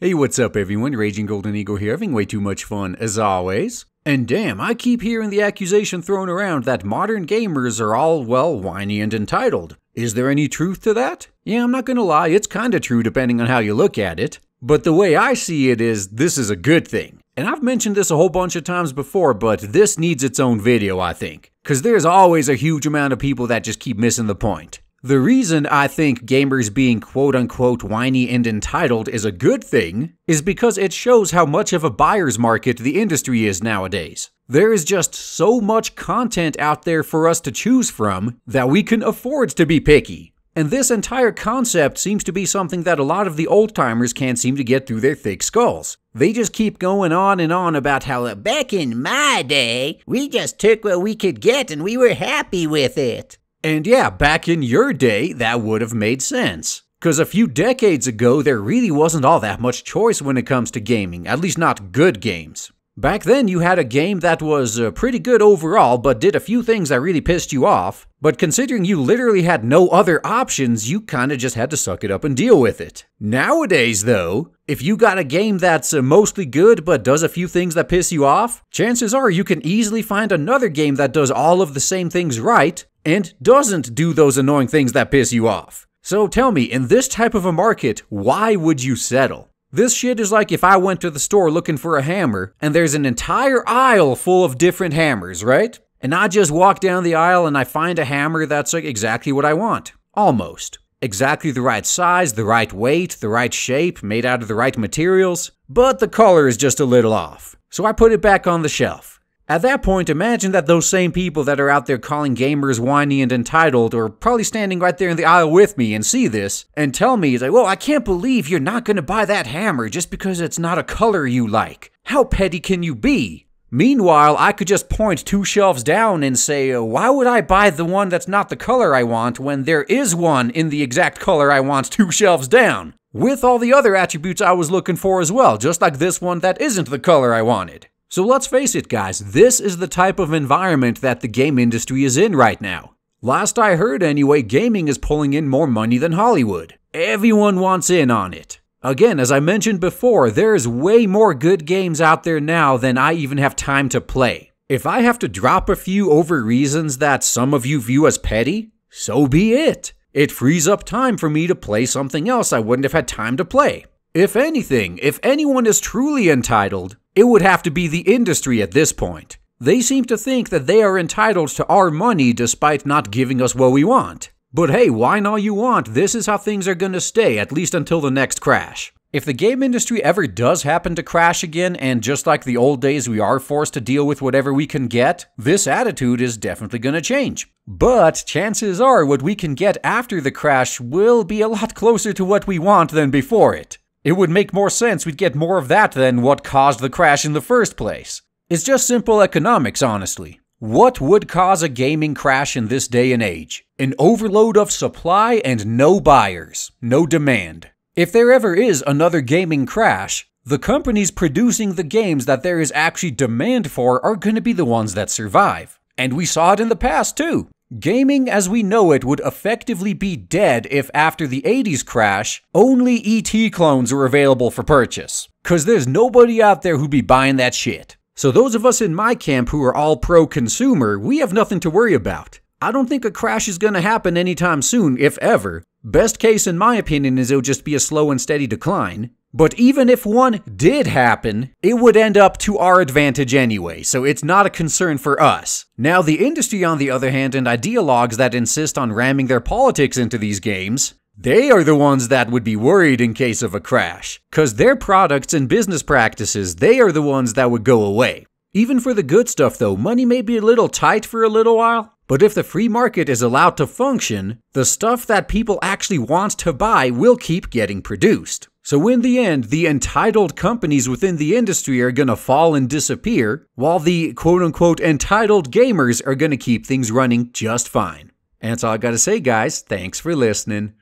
Hey, what's up everyone, Raging Golden Eagle here, having way too much fun as always. And damn, I keep hearing the accusation thrown around that modern gamers are all, well, whiny and entitled. Is there any truth to that? Yeah, I'm not gonna lie, it's kinda true depending on how you look at it. But the way I see it is, this is a good thing. And I've mentioned this a whole bunch of times before, but this needs its own video, I think. Cause there's always a huge amount of people that just keep missing the point. The reason I think gamers being quote-unquote whiny and entitled is a good thing is because it shows how much of a buyer's market the industry is nowadays. There is just so much content out there for us to choose from that we can afford to be picky. And this entire concept seems to be something that a lot of the old-timers can't seem to get through their thick skulls. They just keep going on and on about how back in my day, we just took what we could get and we were happy with it. And yeah, back in your day, that would have made sense. Cause a few decades ago, there really wasn't all that much choice when it comes to gaming, at least not good games. Back then, you had a game that was pretty good overall, but did a few things that really pissed you off. But considering you literally had no other options, you kinda just had to suck it up and deal with it. Nowadays though, if you got a game that's mostly good but does a few things that piss you off, chances are you can easily find another game that does all of the same things right, and doesn't do those annoying things that piss you off. So tell me, in this type of a market, why would you settle? This shit is like if I went to the store looking for a hammer, and there's an entire aisle full of different hammers, right? And I just walk down the aisle and I find a hammer that's like exactly what I want. Almost. Exactly the right size, the right weight, the right shape, made out of the right materials, but the color is just a little off. So I put it back on the shelf. At that point, imagine that those same people that are out there calling gamers whiny and entitled are probably standing right there in the aisle with me and see this and tell me, like, well, I can't believe you're not going to buy that hammer just because it's not a color you like. How petty can you be? Meanwhile, I could just point 2 shelves down and say, why would I buy the one that's not the color I want when there is one in the exact color I want 2 shelves down? With all the other attributes I was looking for as well, just like this one that isn't the color I wanted. So let's face it guys, this is the type of environment that the game industry is in right now. Last I heard anyway, gaming is pulling in more money than Hollywood. Everyone wants in on it. Again, as I mentioned before, there's way more good games out there now than I even have time to play. If I have to drop a few over reasons that some of you view as petty, so be it. It frees up time for me to play something else I wouldn't have had time to play. If anything, if anyone is truly entitled, it would have to be the industry at this point. They seem to think that they are entitled to our money despite not giving us what we want. But hey, whine all you want, this is how things are gonna stay, at least until the next crash. If the game industry ever does happen to crash again, and just like the old days we are forced to deal with whatever we can get, this attitude is definitely gonna change. But chances are what we can get after the crash will be a lot closer to what we want than before it. It would make more sense we'd get more of that than what caused the crash in the first place. It's just simple economics, honestly. What would cause a gaming crash in this day and age? An overload of supply and no buyers, no demand. If there ever is another gaming crash, the companies producing the games that there is actually demand for are going to be the ones that survive. And we saw it in the past too. Gaming as we know it would effectively be dead if after the 80s crash, only ET clones were available for purchase. Cause there's nobody out there who'd be buying that shit. So those of us in my camp who are all pro-consumer, we have nothing to worry about. I don't think a crash is gonna happen anytime soon, if ever. Best case in my opinion is it'll just be a slow and steady decline. But even if one did happen, it would end up to our advantage anyway, so it's not a concern for us. Now the industry on the other hand and ideologues that insist on ramming their politics into these games, they are the ones that would be worried in case of a crash. Cause their products and business practices, they are the ones that would go away. Even for the good stuff though, money may be a little tight for a little while, but if the free market is allowed to function, the stuff that people actually want to buy will keep getting produced. So in the end, the entitled companies within the industry are gonna fall and disappear, while the quote-unquote entitled gamers are gonna keep things running just fine. And that's all I gotta say guys, thanks for listening.